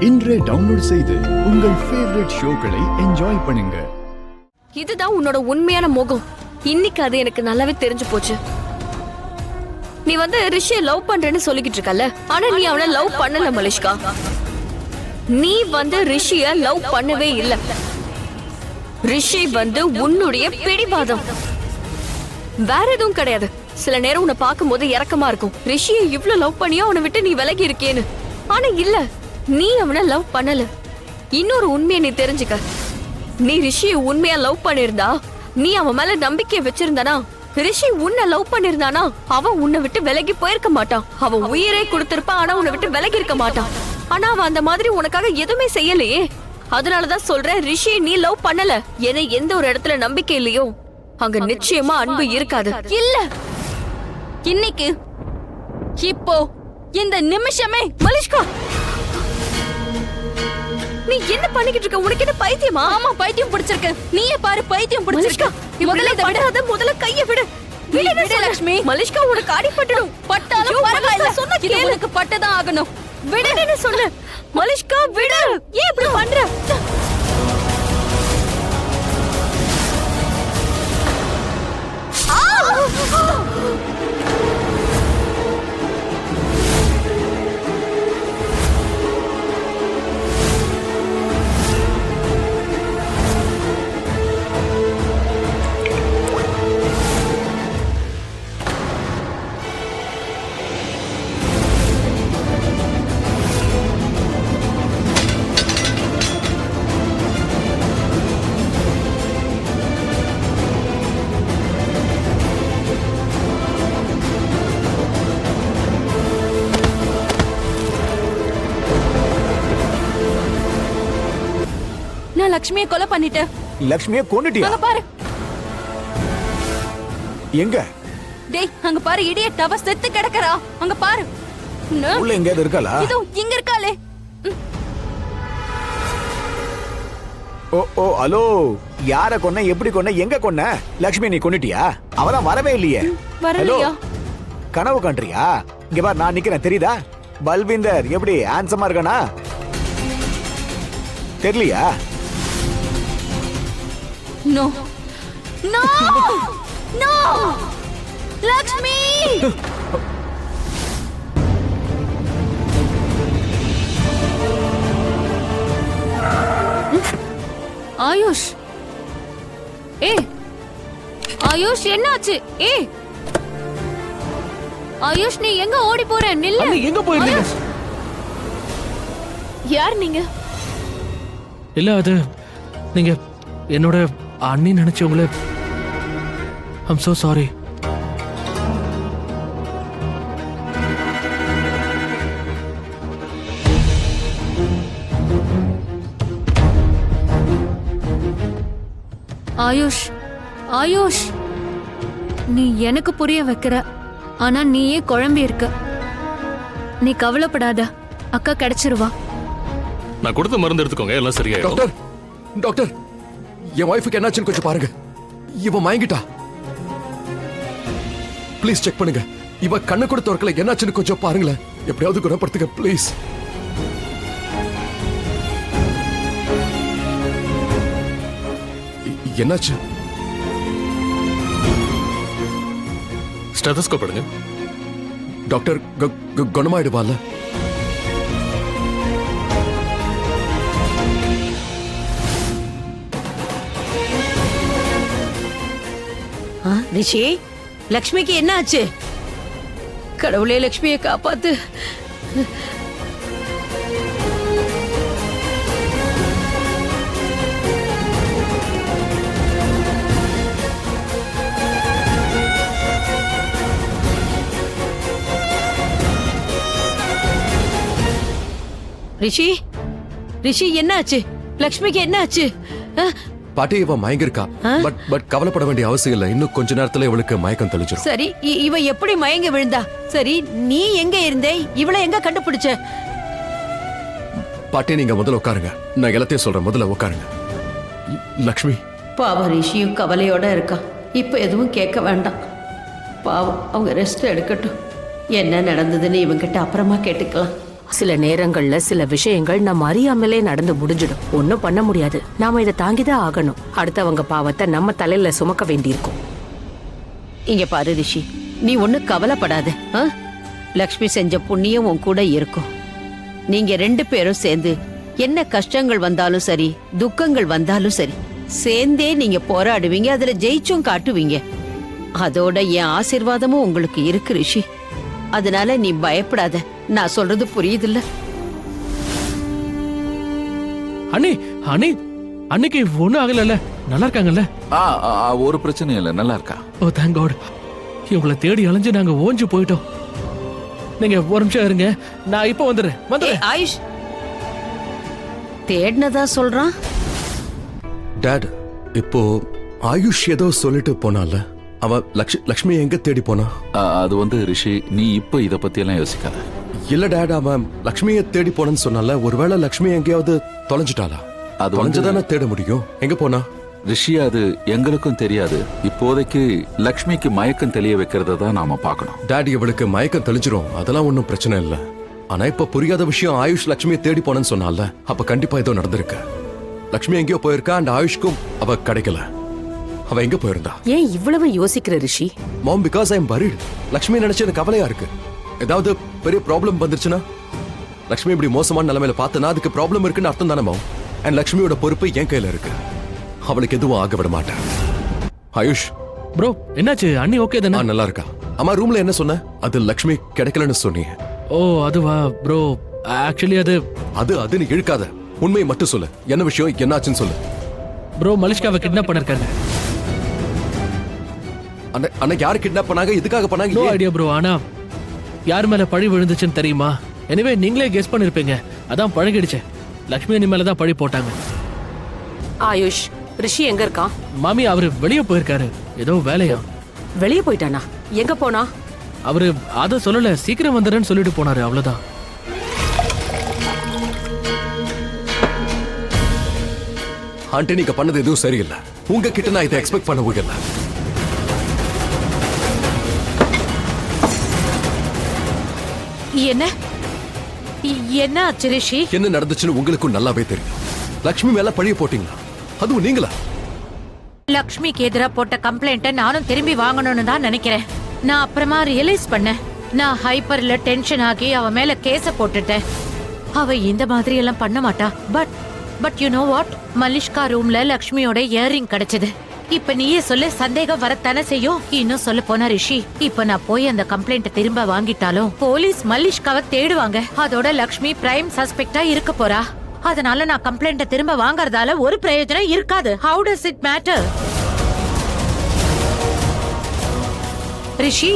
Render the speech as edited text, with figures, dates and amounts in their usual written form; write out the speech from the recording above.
இன்றே டவுன்லோட் செய்து உங்கள் ஃபேவரட் ஷோக்களை என்ஜாய் பண்ணுங்க. இதுதான் உன்னோட உண்மையான முகம். இன்னைக்கு அது எனக்கு நல்லாவே தெரிஞ்சு போச்சு. நீ ரிஷிய லவ் பண்றேன்னு சொல்லிக்கிட்டு இருக்கல, ஆனா நீ அவனை லவ் பண்ணல மலிஷ்கா. நீ ரிஷிய லவ் பண்ணவே இல்ல. ரிஷி உன்னுடைய பிடிவாதம், வேற எதுவும் கிடையாது. சில நேரம் உன்னை பார்க்கும்போது இரக்கமா இருக்கும், ரிஷியை இவ்ளோ லவ் பண்ணியோ அவனை விட்டு நீ விலகி இருக்கேன்னு. ஆனா இல்ல, நீ அவனை லவ் பண்ணல. இன்னொரு உண்மையை நீ தெரிஞ்சுக்க. நீ ரிஷியை உண்மையா லவ் பண்ணிருந்தா, நீ அவன் மேல நம்பிக்கை வச்சிருந்தானா, ரிஷி உன்னை லவ் பண்ணிருந்தானா, அவன் உன்னை விட்டு விலகி போயிருக்க மாட்டான். அவன் உயிரே கொடுத்திருப்பான், ஆனா உன்னை விட்டு விலகி இருக்க மாட்டான். ஆனா அவன் அந்த மாதிரி உனக்காக எதுவுமே செய்யலையே. அதனாலதான் சொல்றேன், ரிஷியை நீ லவ் பண்ணல. ஏன்னா எந்த ஒரு இடத்துல நம்பிக்கை இல்லையோ அங்க நிச்சயமா அன்பு இருக்காது. இல்ல, இன்னைக்கு இப்போ இந்த நிமிஷமே. மலிஷ்கா, நீ என்ன பண்ணிக்கிட்டு இருக்க? உனக்கு என்ன பைத்தியமா? ஆமா, பைத்தியம் பிடிச்சிருக்கு. நீயே பாரு, பைத்தியம் பிடிச்சிருக்கு. முதல்ல கைய விடு. விடு லட்சுமி. மலிஷ்கா, உனக்கு அடிபட்டுடும். பட்டாலும் பரவாயில்ல, சொன்னா கேளு. உனக்கு பட்டதான் ஆகணும். விடுன்னு சொல்லு. மலிஷ்கா விடு. ஏன் இப்படி பண்ற? நான் லட்சுமியை கொலை பண்ணிட்டேன். லட்சுமியை கொன்னுட்டியா? அங்க பாரு. எங்க? டேய், அங்க பாரு, இடியட் அவ செத்து கிடக்கறா. அங்க பாரு. உள்ள எங்கயாவது இருக்காளா? இதோ இங்க இருக்காளே. ஓ ஹலோ, யார கொன்ன, எப்படி கொன்ன, எங்க கொன்ன? லட்சுமி நீ கொன்னுட்டியா? அவதான் வரவே இல்லையே. வரலையா? கனவு கண்றியா? இங்க பாரு, நான் நிக்கிறேன், தெரியுதா? பல்விந்தர் எப்படி ஹேண்ட்ஸமா இருக்கானா? தெரியலையா? No no no Lakshmi. Ayush, Ayush என்னாச்சு? ஆயுஷ், நீ எங்க ஓடி போற? நில்லு. எங்க போயிருந்தீங்க? யார் நீங்க? இல்ல, அது நீங்க என்னோட அண்ணி நினைச்சவங்கள. I'm so sorry. Ayush, Ayush, நீ எனக்கு புரிய வைக்கிற, ஆனா நீயே குழம்பி இருக்க. நீ கவலைப்படாத, அக்கா கிடைச்சிருவா. நான் கொடுத்த மருந்து எடுத்துக்கோங்க, எல்லாம் சரியாயிடும். டாக்டர், டாக்டர், என் வைஃபுக்கு என்னாச்சுன்னு கொஞ்சம் பாருங்க. இவ மயங்கிட்டா. ப்ளீஸ் செக் பண்ணுங்க. இவ கண்ணு கூட திறக்கல, என்னாச்சுன்னு கொஞ்சம் பாருங்களேன். எப்படியாவது குணப்படுத்துங்க ப்ளீஸ். என்னாச்சு? ஸ்டெதஸ்கோப் எடுங்க. டாக்டர், குணமாயிடுவால? ரிஷி, லக்ஷ்மிக்கு என்ன ஆச்சு? கடவுளே, லக்ஷ்மியை காப்பாத்து. ரிஷி, ரிஷி என்ன ஆச்சு? லக்ஷ்மிக்கு என்ன ஆச்சு? பாட்டி, இவ மயங்கிருக்கா. பட் கவலைப்பட வேண்டிய அவசியம் இல்ல. இன்னும் கொஞ்ச நேரத்துல இவளுக்கு மயக்கம் தெளிச்சிடும். சரி, இவ எப்படி மயங்கி விழுந்தா? சரி, நீ எங்க இருந்தே? இவளை எங்க கண்டுபிடிச்ச? பாட்டி, நீங்க முதல்ல உட்காருங்க. நான் எல்லாத்தையும் சொல்றேன், முதல்ல உட்காருங்க. லக்ஷ்மி, பாவம் ரிஷியும் கவலையோட இருக்கா. இப்ப எதுவும் கேட்க வேண்டாம். பாவம், அவங்க ரெஸ்ட் எடுக்கட்டும். என்ன நடந்ததுன்னு இவங்கிட்ட அப்புறமா கேட்டுக்கலாம். சில நேரங்கள்ல சில விஷயங்கள் நம்ம அறியாமலே நடந்து முடிஞ்சிடும். ஒன்னும் பண்ண முடியாது. நாம இதை தாங்கிதான் ஆகணும். அடுத்தவங்க பாவத்தை நம்ம தலையில சுமக்க வேண்டியிருக்கும். இங்க பாரு ரிஷி, நீ ஒண்ணு கவலைப்படாத. ஆ? லக்ஷ்மி செஞ்ச புண்ணியம் உன் கூட இருக்கும். நீங்க 2 பேரும் சேர்ந்து என்ன கஷ்டங்கள் வந்தாலும் சரி, துக்கங்கள் வந்தாலும் சரி, சேர்ந்தே நீங்க போராடுவீங்க, அதுல ஜெயிச்சும் காட்டுவீங்க. அதோட என் ஆசீர்வாதமும் உங்களுக்கு இருக்கு ரிஷி. அதனால நீ பயப்படாத. நான் சொல்றது புரியுதுல்ல? அண்ணி அண்ணி அன்னைக்கு ஒண்ணும் ஆகல, நல்லா இருக்காங்கல்ல? ஒரு பிரச்சனையும் இல்ல, நல்லா இருக்கா. Oh thank God. இவங்களை தேடி அலைஞ்சு நாங்க ஓஞ்சு போயிட்டோம். நீங்க ஒரு நிமிஷம் இருங்க, நான் இப்ப வந்துடுறேன். ஏய், ஆயுஷ் தேடினதா சொல்றான். டாட், இப்போ ஆயுஷ் ஏதோ சொல்லிட்டு போனால, அவன் லக்ஷ்மி எங்க தேடி போனா? அது வந்து ரிஷி, நீ இப்ப இத பத்தி எல்லாம் யோசிக்காத. இல்ல டாட், அவன் லக்ஷ்மியை தேடி போனன்னு சொன்னால, ஒருவேளை லக்ஷ்மி எங்கேயாவது தொலைஞ்சிட்டாளா? அது தொலைஞ்சதானே தேட முடியும். எங்க போனா? ரிஷி, அது எங்களுக்கும் தெரியாது. இப்போதைக்கு லக்ஷ்மிக்கு மயக்கம் தெளிய வைக்கிறத தான் நாம பார்க்கணும். டாடி, இவளுக்கு மயக்கம் தெளிஞ்சிரும், அதெல்லாம் ஒன்றும் பிரச்சனை இல்ல. ஆனா இப்ப புரியாத விஷயம், ஆயுஷ் லக்ஷ்மியை தேடி போனேன்னு சொன்னால, அப்ப கண்டிப்பா ஏதோ நடந்திருக்கு. லக்ஷ்மி எங்கேயோ போயிருக்கா, அந்த ஆயுஷ்க்கும் அவ கிடைக்கல. அவ எங்க போயிருந்தா? ஏன் இவ்வளவு யோசிக்கிற Rishi? Mom, because I am worried. Lakshmi நினைச்சு எனக்கு கவலையா இருக்கு. ஏதாவது பெரிய ப்ராப்ளம் வந்துருச்சுன்னா, லக்ஷ்மி இப்படி மோசமான நிலைமையில பார்த்தனா அதுக்கு ப்ராப்ளம் இருக்குன்னு அர்த்தம் தானே மாம். அண்ட் லக்ஷ்மியோட பொறுப்பு என் கையில இருக்கு. அவளுக்கு எதுவும் ஆக விட மாட்டேன். ஆயுஷ் ப்ரோ, என்னாச்சு? அண்ணி ஓகே தானே? நல்லா இருக்கா. அம்மா, ரூம்ல என்ன சொன்ன? அது லக்ஷ்மி கிடைக்கலன்னு சொன்னீங்க. ஓ அதுவா ப்ரோ, ஆக்சுவலி அது நீ இழுக்காத. உண்மையை மட்டும் சொல்லு. என்ன விஷயம், என்னாச்சுன்னு சொல்லு. ப்ரோ, மலிஷ்காவை கிட்னாப் பண்ணிருக்காங்க. அன்னைக்கு யாரு கிட்னாப் பண்ணாங்க? எதுக்காக நோ பண்ணாங்க? Idea bro. ஆனா யார் மேல பழி விழுந்துச்சுன்னு தெரியுமா? எனிவே நீங்களே கெஸ் பண்ணிருப்பீங்க. அதான் பழகிடுச்சு. லக்ஷ்மி அண்ணி மேல தான் பழி போட்டாங்க. ஆயுஷ், ரிஷி எங்க இருக்கான்? மாமி, அவரு வெளியே போயிருக்காரு, ஏதோ வேலையா. வெளியே போயிட்டானா? எங்க போனா? அவரு அத சொல்லல, சீக்கிரம் வந்துடுறேன்னு சொல்லிட்டு போனாரு, அவ்வளவுதான். ஆண்டி, நீங்க பண்ணது எதுவும் சரியில்லை. உங்ககிட்ட நான் இதை எக்ஸ்பெக்ட் பண்ண முடியல. என்ன என்ன ஆச்சு ரிஷி? என்ன நடந்துச்சுன்னு உங்களுக்கும் நல்லாவே தெரியும். லக்ஷ்மி மேல பழிய போட்டீங்களா? அதுவும் நீங்களா? லக்ஷ்மிக்கு எதிரா போட்ட கம்ப்ளைண்ட்டை நானும் திரும்பி வாங்கணும்னு தான் நினைக்கிறேன். நான் அப்புறமா ரியலைஸ் பண்ணேன், நான் ஹைப்பர்ல டென்ஷன் ஆகி அவ மேல கேஸ போட்டுட்டேன். அவ இந்த மாதிரி எல்லாம் பண்ண மாட்டா. But you know what, Malishka ரூம்ல லக்ஷ்மியோட இயரிங் கிடைச்சது. இப்ப நீயே சொல்ல, சந்தேகம் வரத்தானே செய்யும். இன்னும் சொல்ல போனா ரிஷி, இப்ப நான் போய் அந்த கம்ப்ளைண்ட் திரும்ப வாங்கிட்டாலும் போலீஸ் மலிஷ்காவை தேடுவாங்க. அதோட லக்ஷ்மி பிரைம் சஸ்பெக்டா இருக்க போறா. அதனால நான் கம்ப்ளைண்ட திரும்ப வாங்கறதால ஒரு பிரயோஜனம் இருக்காது. How does it matter? Rishi,